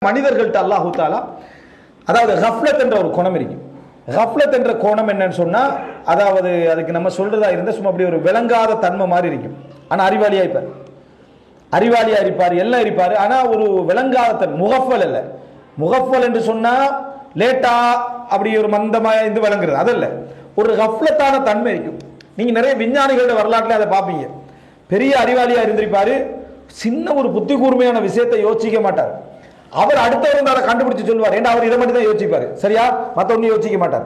மனிதர்கள்ட்ட அல்லாஹு தாலா அதாவது கஃப்லத் என்ற ஒரு குணம் இருக்கு. கஃப்லத் என்ற கோணம் என்னன்னு சொன்னா, அதாவது அதுக்கு நம்ம சொல்றதா இருந்தா சும்மா அப்படி ஒரு விளங்காத தன்மை மாதிரி இருக்கும். ஆனா அறிவாளியா இருப்பார், அறிவாளியா இருப்பார், எல்லாம் இருப்பார். ஆனா ஒரு விளங்காத தன்மை, முகஃபல் அல்ல. முகஃபல் என்று சொன்னா லேட்டா அப்படி ஒரு மந்தமா இருந்து விளங்குறது அதல்ல, ஒரு கஃப்லத்தான தன்மை இருக்கும். நீங்க நிறைய விஞ்ஞானிகளோட வரலாற்றுல அதை பார்ப்பீங்க. பெரிய அறிவாளியா இருந்திருப்பாரு, சின்ன ஒரு புத்தி கூர்மையான விஷயத்தை யோசிக்க மாட்டார். அவர் அடுத்தவர் அதை கண்டுபிடிச்சு சொல்வார். ஏன்னா அவர் இதை மட்டும் தான் யோசிப்பாரு, சரியா? மற்ற ஒன்றும் யோசிக்க மாட்டார்.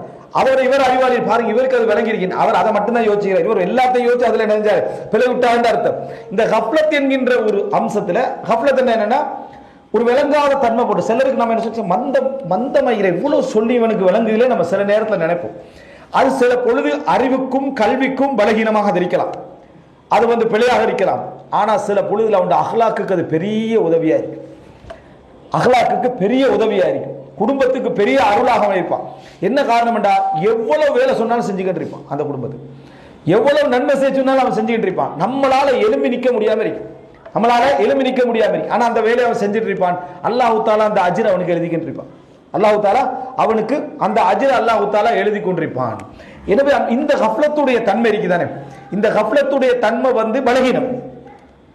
இவர் அறிவாளி பாருங்க, இவருக்கு அது விளங்கி இருக்கீங்க, அவர் அதை மட்டும் தான் யோசிக்கிறார். இவர் எல்லாத்தையும் யோசிச்சு அதுல நினைஞ்சாரு, பிழை விட்டாருன்னு அர்த்தம். இந்த கஃப்லத் என்கின்ற ஒரு அம்சத்துல கஃப்லத் என்னன்னா ஒரு விளங்காத தன்மை போட்டு சிலருக்கு நம்ம என்ன சொல்றோம், மந்தமயிரை இவ்வளவு சொல்லி இவனுக்கு விளங்குதிலே நம்ம சில நேரத்தில் நினைப்போம். அது சில பொழுது அறிவுக்கும் கல்விக்கும் பலகீனமாக இருக்கலாம், அது பிழையாக இருக்கலாம். ஆனா சில பொழுதுல அவன் அஹ்லாக்குக்கு அது பெரிய உதவியா இருக்கு. அஹ்லாக்குக்கு பெரிய உதவியா இருக்கு, குடும்பத்துக்கு பெரிய அருளாக இருப்பான். என்ன காரணம் என்றா, எவ்வளவு வேலை சொன்னாலும் செஞ்சுக்கிட்டு இருப்பான். அந்த குடும்பத்துக்கு எவ்வளவு நன்மை செய்ய சொன்னாலும் அவன் செஞ்சுக்கிட்டு இருப்பான். நம்மளால எலும்பி நிக்க முடியாம இருக்கு, நம்மளால எலும்பி நிக்க முடியாம இருக்கு. ஆனா அந்த வேலையை அவன் செஞ்சுட்டு இருப்பான். அல்லாஹு தாலா அந்த அஜ்ர் அவனுக்கு எழுதிக்கிட்டு இருப்பான். அல்லாஹு தாலா அவனுக்கு அந்த அஜ்ர் அல்லாஹு தாலா எழுதி கொண்டிருப்பான். எனவே இந்த கஃப்லத்துடைய தன்மை இருக்குதானே, இந்த கஃப்லத்துடைய தன்மை பலகீனம்.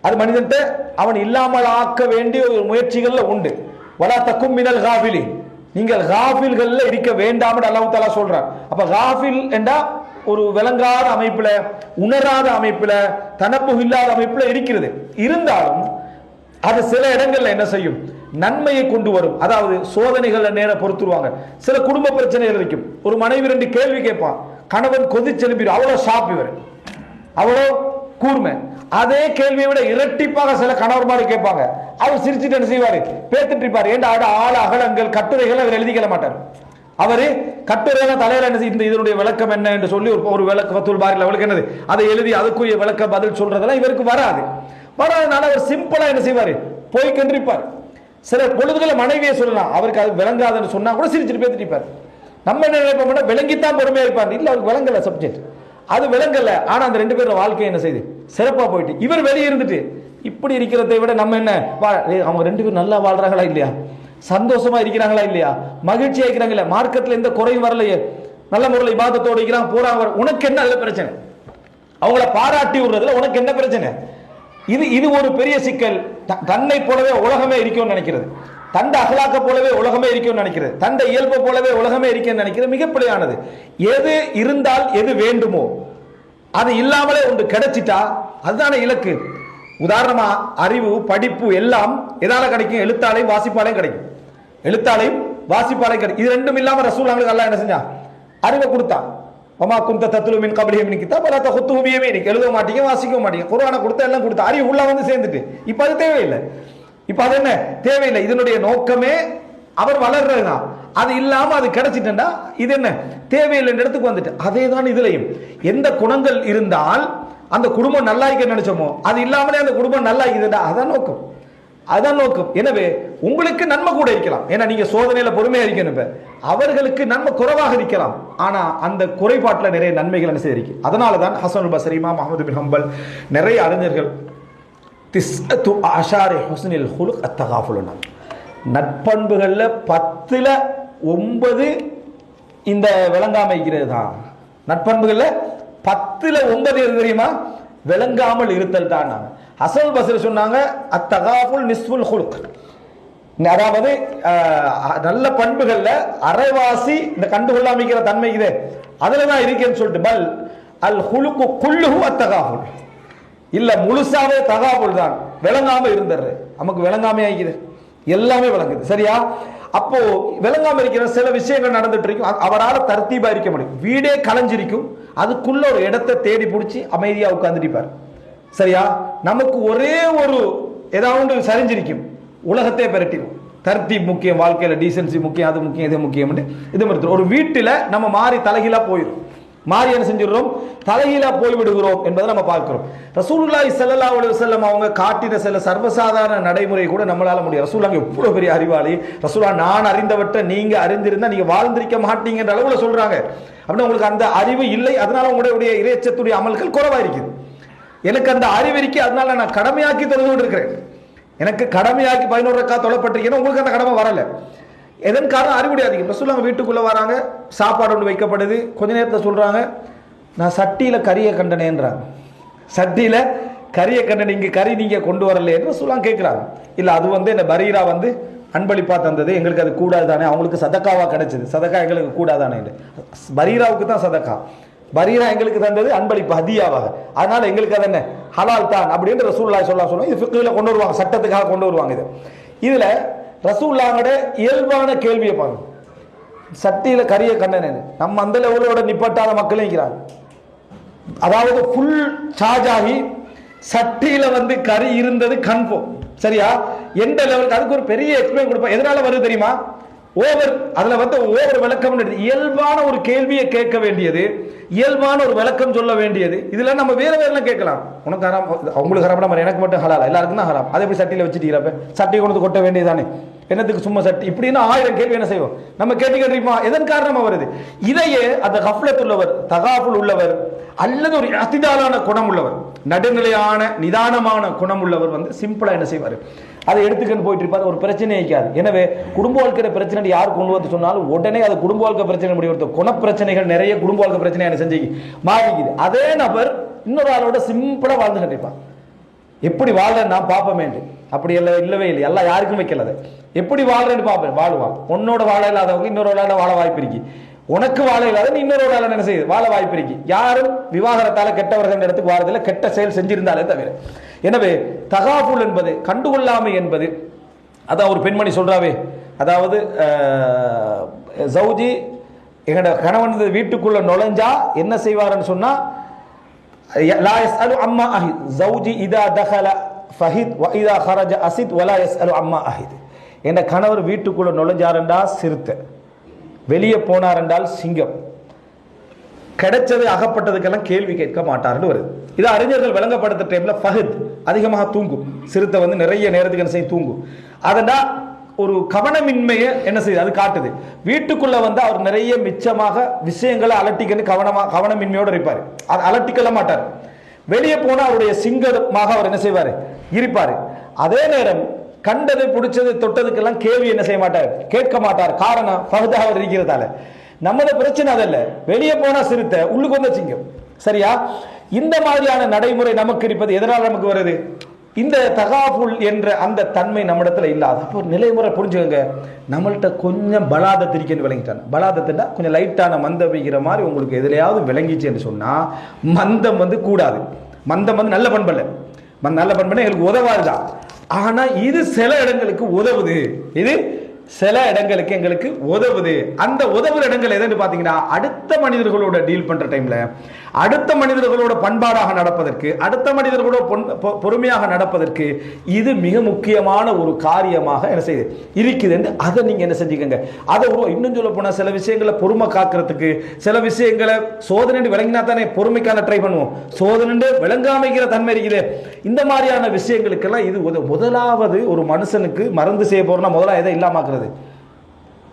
அது மனிதன்ட்ட அவன் இல்லாமல் ஆக்க வேண்டிய ஒரு முயற்சிகள்ல உண்டு. வலா தக்கும் மினல் காஃபிலின், நீங்கள் காஃபில்கள்ல இருக்க வேண்டாம் அல்லாஹ் தஆலா சொல்றான். அப்ப காஃபில் என்றா ஒரு விளங்காத அமைப்புல, உணராத அமைப்புல, தனப்பு இல்லாத அமைப்புல இருக்கிறது. இருந்தாலும் அது சில இடங்கள்ல என்ன செய்யும், நன்மையை கொண்டு வரும். அதாவது சோதனைகளை நேரம் பொறுத்துருவாங்க. சில குடும்ப பிரச்சனைகள் இருக்கும். ஒரு மனைவி 2 கேள்வி கேட்பான், கணவன் கொதிச்செலும்பிடும், அவ்வளவு ஷாப் இவர், அவ்வளவு கூர்மை. அதே கேள்வியை விட இரட்டிப்பாக சில கணவர்மாரு கேட்பாங்க. அவர் சிரிச்சுட்டு என்ன செய்வாரு, பேத்துட்டு இருப்பாரு. ஏண்டா ஆழ அகலங்கள் கட்டுரைகள் அவர் எழுதிக்கல மாட்டார். அவரு கட்டுரையில தலையில என்ன செய்ய, இதனுடைய விளக்கம் என்ன என்று சொல்லி ஒரு விளக்கத்துள் பாரில் அவளுக்கு என்னது அதை எழுதி அதுக்குரிய விளக்க பதில் சொல்றதெல்லாம் இவருக்கு வராதனால அவர் சிம்பிளா என்ன செய்வாரு, போய் கண்டிருப்பார். சில பொழுதுகளை மனைவியை சொல்லலாம், அவருக்கு அது விளங்காதுன்னு சொன்னா கூட சிரிச்சுட்டு பேத்துட்டு இருப்பார். நம்ம என்ன நினைப்போம், விளங்கித்தான் பொறுமையா இருப்பார். இல்ல அவருக்கு விளங்கல சப்ஜெக்ட், அது விளங்கல. ஆனா அந்த 2 பேரோட வாழ்க்கை என்ன செய்யுது, சிறப்பா போயிட்டு. இவர் வெளியே இருந்துட்டு இப்படி இருக்கிறதை விட நம்ம என்ன, அவங்க 2 பேரும் நல்லா வாழ்றாங்களா இல்லையா, சந்தோஷமா இருக்கிறாங்களா இல்லையா, மகிழ்ச்சியா இருக்கிறாங்களா, மார்க்கெட்ல எந்த குறையும் வரலையே, நல்ல முறையில் இபாதத்தோடு இருக்கிறாங்க போறாங்க, உனக்கு என்ன அதுல பிரச்சனை? அவங்கள பாராட்டி விடுறதுல உனக்கு என்ன பிரச்சனை? இது ஒரு பெரிய சிக்கல். தன்னை போலவே உலகமே இருக்கும்னு நினைக்கிறது, தண்ட அகலாக்க போலவே உலகமே இருக்கும்னு நினைக்கிறது, தண்ட இயல்பு போலவே உலகமே இருக்குன்னு நினைக்கிறது மிகப்படியானது. எது இருந்தால் எது வேண்டுமோ அது இல்லாமலே ஒன்று கிடைச்சிட்டா அதுதானே இலக்கு. உதாரணமா அறிவு படிப்பு எல்லாம் எதால கிடைக்கும், எழுத்தாலையும் வாசிப்பாலையும் கிடைக்கும். எழுத்தாலையும் வாசிப்பாலையும் கிடைக்கும். இது ரெண்டும் இல்லாம ரசூலுல்லாஹி அல்லாஹ் என்ன செஞ்சா, அறிவை கொடுத்தான். வமா குந்த தத்லு மின் கப்லிஹி மின் கிதாப் வலா தஹுத்துஹு பியமீனிக், எழுத மாட்டீங்க வாசிக்க மாட்டீங்க. குர்ஆனை கொடுத்தா எல்லாம் கொடுத்தா, அறிவு உள்ள சேர்ந்துட்டு இப்ப அது தேவையில்லை. இப்ப அது என்ன தேவையில்லை. இதனுடைய நோக்கமே அவர் வளர்றதுதான். அது இல்லாம அது கிடைச்சிட்டா இது என்ன தேவையில்லை இடத்துக்கு வந்துட்டு. அதே தான் இதுலையும் எந்த குணங்கள் இருந்தால் அந்த குடும்பம் நல்லா இருக்க நினைச்சோமோ அது இல்லாமலே அந்த குடும்பம் நல்லா இருக்குதுடா, அதான் நோக்கம், அதான் நோக்கம். எனவே உங்களுக்கு நன்மை கூட இருக்கலாம், ஏன்னா நீங்க சோதனையில பொறுமையா இருக்கணும். அவர்களுக்கு நன்மை குறைவாக இருக்கலாம், ஆனா அந்த குறைபாட்டில் நிறைய நன்மைகள் என்ன செய்திருக்கு. அதனாலதான் ஹசனுல் பஸ்ரி, இமாம் அஹ்மத் பின் ஹம்பல், நிறைய அறிஞர்கள் திஸ்அத்து அஷாரி ஹுஸ்னில் ஹுலுக் அத்தகாஃபுல், நட்பண்புகள்ல 10ல் 9 இந்த விளங்காமைக்கிறது தான். நட்பண்புகள்ல 10ல் 9 எது தெரியுமா, விளங்காமல் இருத்தல் தான். ஹசன் பஸ்ரி சொன்னாங்க, அத்தகாஃபுல் நிஸ்ஃபுல் ஹுலுக், அதாவது நல்ல பண்புகள்ல அரைவாசி இந்த கண்டுகொள்ளாமிக்கிற தன்மை இது அதுலதான் இருக்கேன்னு சொல்லிட்டு, பல் அல் ஹுலுக்கு குல்லுஹு அத்தகாஃபுல், இல்ல முழுசாவே தகாஃபுல் தான், விளங்காம இருந்துடுற. நமக்கு விளங்காம ஆகிக்குது, எல்லாமே விளங்குது, சரியா? அப்போ விளங்காம இருக்கிற சில விஷயங்கள் நடந்துட்டு இருக்கும், அவரால் தர்த்தீபா இருக்க முடியும். வீடே கலைஞ்சிருக்கும், அதுக்குள்ள ஒரு இடத்தை தேடி பிடிச்சி அமைதியா உட்கார்ந்துருப்பார், சரியா? நமக்கு ஒரே ஒரு ஏதாவது சரிஞ்சிருக்கும், உலகத்தை பெரட்டிடும். தர்த்தீப் முக்கியம், வாழ்க்கையில டீசன்சி முக்கியம், அது முக்கியம், இது முக்கியம். இது மாதிரி ஒரு வீட்டில் நம்ம மாறி தலைகீழா போயிடும், மாறி என்ன செஞ்சிடறோம், தலைகீழா போய்விடுகிறோம் என்பதை நம்ம பார்க்கிறோம். ரசூலுல்லாஹி ஸல்லல்லாஹு அலைஹி வஸல்லம் அவங்க காட்டின சில சர்வசாதாரண நடைமுறை கூட நம்மளால முடியும். ரசூலுல்லாஹ் எவ்வளவு பெரிய அறிவாளி, ரசூலுல்லாஹ் நான் அறிந்தவற்றை நீங்க அறிந்திருந்தா நீங்க வாழ்ந்திருக்க மாட்டீங்கன்ற அளவுல சொல்றாங்க. அப்படின்னா உங்களுக்கு அந்த அறிவு இல்லை, அதனால உங்களுடைய இறைச்சத்துடைய அமல்கள் குறைவா இருக்குது. எனக்கு அந்த அறிவு இருக்கு, அதனால நான் கடமையாக்கி தொழுது இருக்கிறேன். எனக்கு கடமையாக்கி 11 ரக்காத் தொழப்பட்டிருக்கேன், உங்களுக்கு அந்த கடமை வரல. எதன் காரணம்? அறிவுடைய அதிகம். ரசூலுல்லாஹ் வீட்டுக்குள்ள வராங்க, சாப்பாடு ஒன்று வைக்கப்படுது. கொஞ்ச நேரத்தை சொல்றாங்க, நான் சட்டியில கறியை கண்டனேன்றாங்க. சட்டியில கறியை கண்டன, இங்க கறி நீங்க கொண்டு வரல என்று ரசூலுல்லாஹ் கேட்கிறாங்க. இல்ல அது என்ன பரீரா அன்பளிப்பா தந்தது, எங்களுக்கு அது கூடாது தானே, அவங்களுக்கு சதக்காவா கிடைச்சது, சதக்கா எங்களுக்கு கூடாதானே. பரீராவுக்கு தான் சதக்கா, பரீரா எங்களுக்கு தந்தது அன்பளிப்பு ஹதியாவாக, அதனால எங்களுக்கு அது என்ன ஹலால் தான் அப்படின்னு ரசூலுல்லாஹி ஸல்லல்லாஹு அலைஹி வஸல்லம் இது ஃபிக்ஹ்ல கொண்டு வருவாங்க, சட்டத்துக்காக கொண்டு வருவாங்க. இதுல ரசூலுல்லாஹ்வோட இயல்பான கேள்வியை பாருங்க. சட்டியில கறியை கண்டனே, நம்ம அந்த லெவலோட நிப்பட்டாத மக்களும் இருக்கிறாங்க. அதாவது ஃபுல் சார்ஜ் ஆகி சட்டியில கறி இருந்தது கன்ஃபார்ம், சரியா? எந்த லெவலுக்கு அதுக்கு ஒரு பெரிய எக்ஸ்பிளைன் கொடுப்போம். எதனால வருது தெரியுமா? ஓவர், அதுல ஓவர் விளக்கம். இயல்பான ஒரு கேள்வியை கேட்க வேண்டியது, இயல்பான ஒரு விளக்கம் சொல்ல வேண்டியது. இதுல நம்ம வேற வேற கேட்கலாம். உனக்கு ஹராம், அவங்களுக்கு ஹராம், எனக்கு மட்டும் ஹலால், எல்லாருக்கும் தான் ஹராம். அதை எப்படி சட்டியில வச்சுட்டீங்க? சட்டி கொண்டு கொட்ட வேண்டியதானே, என்னத்துக்கு சும்மா சட்டி? இப்படின்னு 1000 கேள்வி என்ன செய்வோம் நம்ம கேட்டுக்கிட்டு. எதன் காரணமா வருது? இதையே அந்த கஃப்லத் உள்ளவர், தகாஃபுல் உள்ளவர், அல்லது ஒரு அத்திதாலான குணம் உள்ளவர், நடுநிலையான நிதானமான குணம் உள்ளவர் சிம்பிளா என்ன செய்வார்? அதை எடுத்துக்கிட்டு போயிட்டு இருப்பார், ஒரு பிரச்சனை வைக்காது. எனவே குடும்ப வாழ்க்கை பிரச்சனை யார் கொண்டு வந்து சொன்னாலும் உடனே அது குடும்ப வாழ்க்கை பிரச்சனை முடிவு. குணப்பிரச்சனைகள் நிறைய குடும்ப வாழ்க்கை பிரச்சனை என்ன செஞ்சு மாறிக்குது. அதே நபர் இன்னொரு ஆளோட சிம்பிளா வாழ்ந்து கண்டிப்பான். எப்படி வாழ்றேன்னு நான் பார்ப்பேன், அப்படி எல்லாம் இல்லவே இல்லை, எல்லாம் யாருக்கும் வைக்கல. எப்படி வாழ்றேன்னு பார்ப்பேன், வாழ்வான். உன்னோட வாழ இல்லாதவங்க இன்னொரு வாழ வாய்ப்பு இருக்கு, உனக்கு வாழ இல்லாத நீ இன்னொரு ஆள என்ன செய்யுது வாழ வாய்ப்பு இருக்கு. யாரும் விவாகரத்தால கெட்டவர்கள் இடத்துக்கு வாரதில்லை, கெட்ட செயல் செஞ்சிருந்தாலே தவிர. எனவே தகாஃபுல் என்பது கண்டுகொள்ளாமை என்பது, அதான் ஒரு பெண்மணி சொல்றாவே, அதாவது ஜவுஜி எங்கட கணவன் வீட்டுக்குள்ள நுழைஞ்சா என்ன செய்வாருன்னு சொன்னா, லா யஸ்அலு அம்மா அஹித், ஜவுஜி இதா தகல ஃபஹித் வ இதா ஹரஜ அசித் வலா யஸ்அலு அம்மா அஹித். என்ற கணவர் வீட்டுக்குள்ள நுழைஞ்சாருண்டா சிறுத்தை, வெளியே போனார் என்றால் சிங்கம், கிடைச்சது அகப்பட்டதுக்கெல்லாம் கேள்வி கேட்க மாட்டார்னு வருது. இது அறிஞர்கள் விளங்கப்படுத்த டைம்ல ஃபஹத் அதிகமாக தூங்கும், சிறுத்தை நிறைய நேரத்துக்கு என்ன செய்யும் தூங்கும். அதனா ஒரு கவனமின்மையை என்ன செய்யுது அது காட்டுது. வீட்டுக்குள்ள அவர் நிறைய மிச்சமாக விஷயங்களை அலட்டிக்கன்னு கவனமின்மையோடு இருப்பார், அது அலட்டிக்கல மாட்டார். வெளியே போனா அவருடைய சிங்கமாக அவர் என்ன செய்வார் இருப்பார். அதே நேரம் கண்டது பிடிச்சது தொட்டதுக்கெல்லாம் கேள்வி என்ன செய்ய மாட்டார், கேட்க மாட்டார். காரணம் ஃபஹத் அவர் இருக்கிறதால. நமது பிரச்சனை அதல்ல, வெளியே போனா சிறுத்தை, உள்ளுக்கு வந்த சிங்கம், சரியா? இந்த மாதிரியான நடைமுறை நமக்கு இருப்பது எதனால் நமக்கு வருது? இந்த தகாஃபுல் என்ற அந்த தன்மை நம்மிடத்துல இல்லாத. அப்போ நிலைமுறை புரிஞ்சுக்கோங்க, நம்மள்கிட்ட கொஞ்சம் பலாதத்திரிக்கன்னு விளங்கிட்டாங்க. பலாதத்துனா கொஞ்சம் லைட்டான மந்தம் வைக்கிற மாதிரி உங்களுக்கு எதுலையாவது விளங்கிச்சுன்னு சொன்னா மந்தம் கூடாது. மந்தம் நல்ல பண்பல்ல, நல்ல பண்புனா எங்களுக்கு உதவாதுதான். ஆனா இது சில இடங்களுக்கு உதவுது, இது சில இடங்களுக்கு எங்களுக்கு உதவுது. அந்த உதவுற இடங்கள் எதுன்னு பாத்தீங்கன்னா, அடுத்த மனிதர்களோட டீல் பண்ற டைம்ல, அடுத்த மனிதர்களோட பண்பாடாக நடப்பதற்கு, அடுத்த மனிதர்களோட பொறுமையாக நடப்பதற்கு இது மிக முக்கியமான ஒரு காரியமாக என்ன செய்யுது இருக்குது. அதை நீங்க என்ன செஞ்சுக்கங்க. அதை இன்னும் சொல்ல போனா சில விஷயங்களை பொறுமை காக்கிறதுக்கு, சில விஷயங்களை சோதனை விளங்கினா தானே பொறுமைக்கான ட்ரை பண்ணுவோம். சோதனை விளங்காமைக்கிற தன்மை இருக்குது. இந்த மாதிரியான விஷயங்களுக்கெல்லாம் இது முதலாவது ஒரு மனுஷனுக்கு மருந்து செய்ய போறோம்னா முதல்ல எதை இல்லாமக்கிறது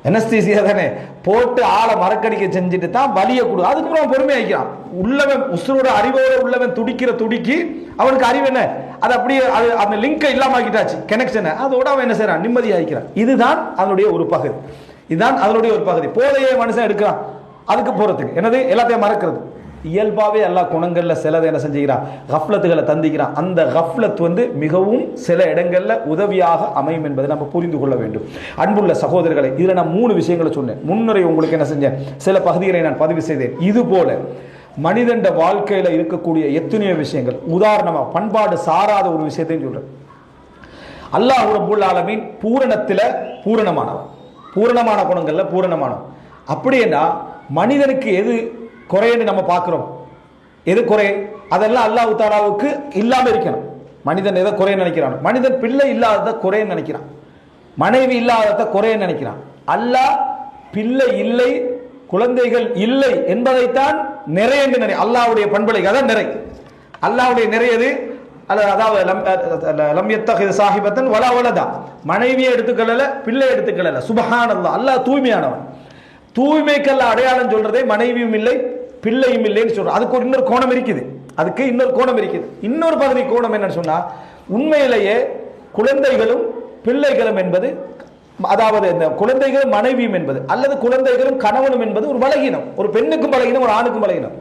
எனஸ்தீசியா தானே, போட்டு ஆளை மறக்கடிக்க செஞ்சுட்டு தான் வலியை கொடு. அதுக்கப்புறம் பொறுமை ஆகிக்கிறான். உள்ளவன் உசுரோட அறிவோட உள்ளவன் துடிக்கிற துடிக்கி அவனுக்கு அறிவு என்ன, அது அப்படியே அந்த லிங்கை இல்லாமக்கிட்டாச்சு, கனெக்ஷனை, அதோட அவன் என்ன செய்யறான், நிம்மதி ஆகிக்கிறான். இதுதான் அதனுடைய ஒரு பகுதி, இதுதான் அதனுடைய ஒரு பகுதி. போதையே மனுஷன் எடுக்கிறான் அதுக்கு போறதுக்கு, என்னது எல்லாத்தையும் மறக்கிறது. இயல்பாவே எல்லா குணங்கள்ல சிலதை என்ன செஞ்சுக்கிறான், கஃப்லத்துகளை தந்திக்கிறான். அந்த கஃப்லத் மிகவும் சில இடங்கள்ல உதவியாக அமையும் என்பதை நம்ம புரிந்து கொள்ள வேண்டும். அன்புள்ள சகோதரர்களை, இதுல நான் 3 விஷயங்களை சொன்னேன். முன்னுரை உங்களுக்கு என்ன செஞ்சேன், சில பகுதிகளை நான் பதிவு செய்தேன். இது போல மனிதண்ட வாழ்க்கையில இருக்கக்கூடிய எத்தனையோ விஷயங்கள், உதாரணமா பண்பாடு சாராத ஒரு விஷயத்தையும் சொல்றேன். அல்லாஹ் ரப்பல் ஆலமீன் பூரணத்துல பூரணமானவன், பூரணமான குணங்கள்ல பூரணமானவன். அப்படின்னா மனிதனுக்கு எது குறைன்னு நம்ம பார்க்கிறோம், எது குறை, அதெல்லாம் அல்லாஹ் தஆலாவுக்கு இல்லாம இருக்கணும். மனிதன் எதை குறைன்னு நினைக்கிறான், மனிதன் பிள்ளை இல்லாததை குறைன்னு நினைக்கிறான், மனைவி இல்லாததை குறைன்னு நினைக்கிறான். அல்லாஹ் பிள்ளை இல்லை, குழந்தைகள் இல்லை என்பதைத்தான் நிறைய என்று நினை. அல்லாஹ்வுடைய பண்பலை அதான் நிறை. அல்லாஹ்வுடைய நிறையது, அதாவது லம் யத்தகிது சாஹிபத்தன் வலா வலதா, மனைவியை எடுத்துக்கொள்ளல, பிள்ளை எடுத்துக்கொள்ளல. சுப்ஹானல்லாஹ், அல்லாஹ் தூய்மையானவன். தூய்மைக்கல்ல அடையாளம் சொல்றதே மனைவியும் இல்லை பிள்ளையும் இல்லைன்னு சொல்றோம். அதுக்கு ஒரு இன்னொரு கோணம் இருக்குது, அதுக்கு இன்னொரு கோணம் இருக்குது. இன்னொரு பகுதி கோணம் என்னன்னு சொன்னா, உண்மையிலேயே குழந்தைகளும் பிள்ளைகளும் என்பது, அதாவது இந்த குழந்தைகளும் மனைவியும் என்பது அல்லது குழந்தைகளும் கணவனும் என்பது ஒரு பலகீனம். ஒரு பெண்ணுக்கும் பலகீனம், ஒரு ஆணுக்கும் பலகீனம்.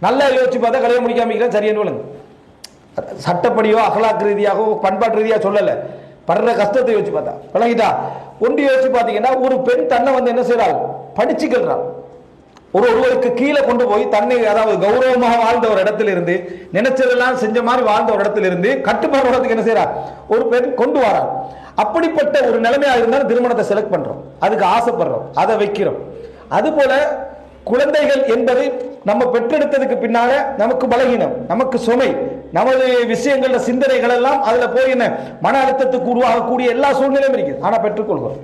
நல்லா யோசிச்சு பார்த்தா கல்யாணம் முடிக்காம சரியான விளங்கு. சட்டப்படியோ அகலாக்கு ரீதியாகவோ பண்பாட்டு ரீதியாக சொல்லலை, படுற கஷ்டத்தை யோசிச்சு பார்த்தா விளங்கிட்டா. ஒன்று யோசிச்சு பார்த்தீங்கன்னா, ஒரு பெண் தன்னை வந்து என்ன செய்யறாள், படிச்சுக்கிறாள். ஒருவருக்கு கீழே கொண்டு போய் தன்னை, அதாவது கௌரவமாக வாழ்ந்த ஒரு இடத்துல இருந்து, நினைச்சதெல்லாம் செஞ்ச மாதிரி வாழ்ந்த ஒரு இடத்துல இருந்து கட்டுப்பாடு என்ன செய்யறா ஒரு பெண் கொண்டு வராள். அப்படிப்பட்ட ஒரு நிலைமையா இருந்தாலும் திருமணத்தை செலக்ட் பண்றோம், அதுக்கு ஆசைப்படுறோம், அதை வைக்கிறோம். அதுபோல குழந்தைகள் என்பது நம்ம பெற்றெடுத்ததுக்கு பின்னால நமக்கு பலகீனம், நமக்கு சுமை, நமது விஷயங்கள சிந்தனைகள் எல்லாம் அதுல போய் என்ன மன அழுத்தத்துக்கு உருவாகக்கூடிய எல்லா சூழ்நிலையும் இருக்குது. ஆனா பெற்றுக்கொள்கிறோம்.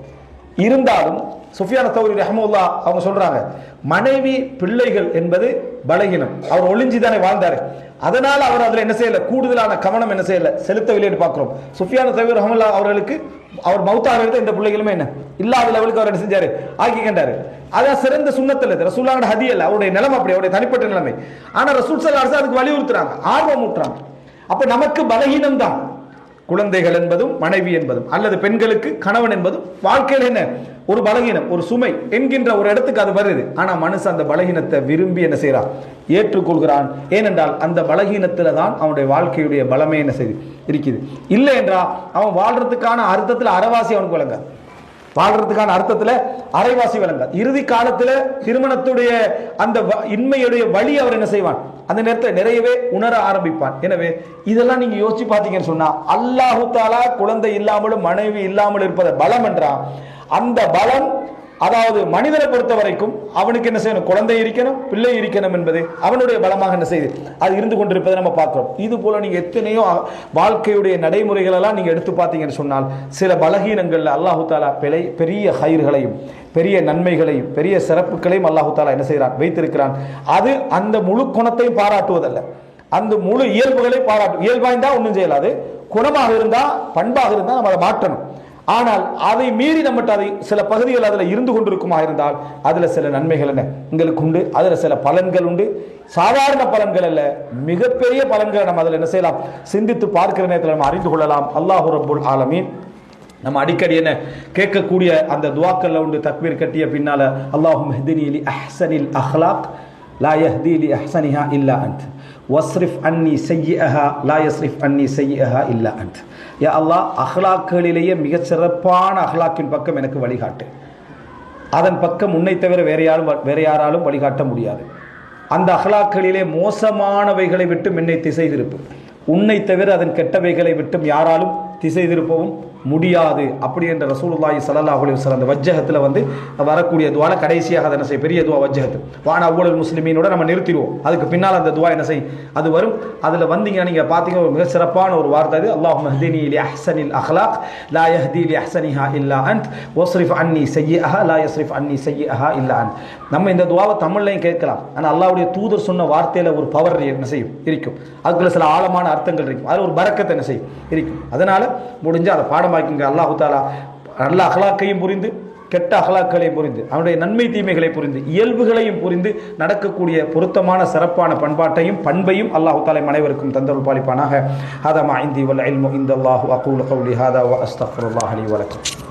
இருந்தாலும் சுஃபியான் தௌரி ரஹ்மத்துல்லாஹ் அவங்க சொல்றாங்க, மனைவி பிள்ளைகள் என்பது பலகீனம். அவர் ஒளிஞ்சுதானே வாழ்ந்தாரு, அதனால அவர் அதுல என்ன செய்யல, கூடுதலான கவனம் என்ன செய்யல, செலுத்தவில்லைன்னு பார்க்கிறோம். சுஃபியான் தௌரி ரஹ்மத்துல்லாஹ் அவர்களுக்கு அவர் மௌத்தாக இருந்த இந்த பிள்ளைகளுமே என்ன இல்லாத லெவலுக்கு அவர் என்ன செஞ்சாரு, ஆக்கி கண்டாரு. அதான் சிறந்த சுன்னத்தில் இது, ரசூலுல்லாஹ்வோட ஹதி அல்ல, அவருடைய நிலைமை அப்படி, அவருடைய தனிப்பட்ட நிலைமை. ஆனா ரசூல் ஸல்லல்லாஹு அலைஹி வஸல்லம் அதுக்கு வலியுறுத்துறாங்க, ஆர்வம் ஊட்டுறாங்க. அப்ப நமக்கு பலகீனம் தான் குழந்தைகள் என்பதும் மனைவி என்பதும், அல்லது பெண்களுக்கு கணவன் என்பதும் வாழ்க்கையில் என்ன ஒரு பலகீனம், ஒரு சுமை என்கின்ற ஒரு இடத்துக்கு அது வருது. ஆனா மனுஷன் அந்த பலகீனத்தை விரும்பி என்ன செய்யறான், ஏற்றுக்கொள்கிறான். ஏனென்றால் அந்த பலகீனத்துல தான் அவனுடைய வாழ்க்கையுடைய பலமே என்ன செய்து இருக்குது. இல்லை என்றால் அவன் வாழ்றதுக்கான அர்த்தத்தில் அரைவாசி அவனுக்கு விளங்க, வாழ்றதுக்கான அர்த்தத்துல அரைவாசி விளங்காது. இறுதி காலத்துல திருமணத்துடைய அந்த இன்மையுடைய வழி அவர் என்ன செய்வான், அந்த நேரத்தில் நிறையவே உணர ஆரம்பிப்பான். எனவே இதெல்லாம் நீங்க யோசிச்சு பார்த்தீங்கன்னு சொன்னா, அல்லாஹு தஆலா குழந்தை இல்லாமலும் மனைவி இல்லாமல் இருப்பதை பலம் என்றான். அந்த பலம், அதாவது மனிதனை பொறுத்த வரைக்கும் அவனுக்கு என்ன செய்யணும், குழந்தை இருக்கணும், பிள்ளை இருக்கணும் என்பது அவனுடைய பலமாக என்ன செய்யுது, அது இருந்து கொண்டிருப்பதை நம்ம பார்க்கிறோம். இது போல நீங்க எத்தனையோ வாழ்க்கையுடைய நடைமுறைகள் எல்லாம் நீங்க எடுத்து பார்த்தீங்கன்னு சொன்னால், சில பலகீனங்கள்ல அல்லாஹு தஆலா பெரிய ஹைர்களையும் பெரிய நன்மைகளையும் பெரிய சிறப்புகளையும் அல்லாஹு தஆலா என்ன செய்கிறான், வைத்திருக்கிறான். அது அந்த முழு குணத்தையும் பாராட்டுவதல்ல, அந்த முழு இயல்புகளை பாராட்டும். இயல்பாய்ந்தா ஒன்றும் செய்யலாது, குணமாக இருந்தா பண்பாக இருந்தா நம்ம அதை மாற்றணும். ஆனால் அதை மீறி நம்மகிட்ட அதை சில பகுதிகள் அதில் இருந்து கொண்டிருக்குமா இருந்தால் அதில் சில நன்மைகள் என்ன எங்களுக்கு உண்டு, அதில் சில பலன்கள் உண்டு. சாதாரண பலன்கள் அல்ல, மிகப்பெரிய பலன்களை நம்ம அதில் என்ன செய்யலாம், சிந்தித்து பார்க்கிற நேரத்தில் நம்ம அறிந்து கொள்ளலாம். அல்லாஹு ரப்புல் ஆலமீன் நம்ம அடிக்கடி என்ன கேட்கக்கூடிய அந்த துவாக்கல்ல உண்டு, தக்பீர் கட்டிய பின்னால அல்லாஹும்ம ஹ்தினி லி அஹ்ஸனில் அஹ்லாக் லா யஹ்தி லி அஹ்ஸனிஹா இல்லா அன்த் வஸ்ரிஃப் அன்னி சய்யிஅஹா லா யஸ்ரிஃப் அன்னி சய்யிஅஹா இல்லா அன்த். யா அல்லாஹ், அஹ்லாக்குகளிலேயே மிகச் சிறப்பான அஹ்லாக்கின் பக்கம் எனக்கு வழிகாட்டு. அதன் பக்கம் உன்னை தவிர வேற யாராலும் வழிகாட்ட முடியாது. அந்த அஹ்லாக்குகளிலே மோசமானவைகளை விட்டு என்னை திசை திருப்பு. உன்னை தவிர அதன் கெட்டவைகளை விட்டும் யாராலும் திசை திருப்பவும் முடியாது. அப்படி என்ற ரசூலுல்லாஹி ஸல்லல்லாஹு அலைஹி வஸல்லம் அந்த வஜ்ஜஹத்தில் வந்து வரக்கூடிய துவால கடைசியாக என்ன செய்ய, பெரிய துவா வஜ்ஜஹத் வான அவ்வளவு முஸ்லிமீனோட நம்ம நிறுத்திடுவோம். அதுக்கு பின்னால் அந்த துவா என்ன செய்யும், அது வரும். அதில் வந்தீங்கன்னா நீங்கள் பார்த்தீங்க, ஒரு மிக சிறப்பான ஒரு வார்த்தை அது, அல்லாஹும்ம ஹ்தினி லி அஹ்ஸனில் அஹ்லாக் லா யஹ்தி லி அஹ்ஸனிஹா இல்லா அன்த் வஸ்ரிஃப் அன்னி சய்யிஅஹா லா யஸ்ரிஃப் அன்னி சய்யிஅஹா இல்லா அன்த். நம்ம இந்த துவாவை தமிழ்லையும் கேட்கலாம், ஆனால் அல்லாஹ்வுடைய தூதர் சொன்ன வார்த்தையில் ஒரு பவர் என்ன செய்யும் இருக்கும், அதுக்குள்ள சில ஆழமான அர்த்தங்கள் இருக்கும், அதில் ஒரு பரக்கத்தை என்ன செய்யும் இருக்கும். அதனால முடிஞ்சு அதை பாடமாக்கிங்க. அல்லாஹு தஆலா நல்ல அஹ்லாக்கையும் புரிந்து கெட்ட அஹ்லாக்களையும் புரிந்து அவனுடைய நன்மை தீமைகளை புரிந்து இயல்புகளையும் புரிந்து நடக்கக்கூடிய பொருத்தமான சிறப்பான பண்பாட்டையும் பண்பையும் அல்லாஹு தஆலா அனைவருக்கும் தந்தருள் பாலிப்பானாக. ஹதா மா இந்தி வல் இல்மு இந்தல்லாஹு அகூலு கௌலி ஹதா வ அஸ்தக்ஃபிருல்லாஹ் லி வ லக்கும்.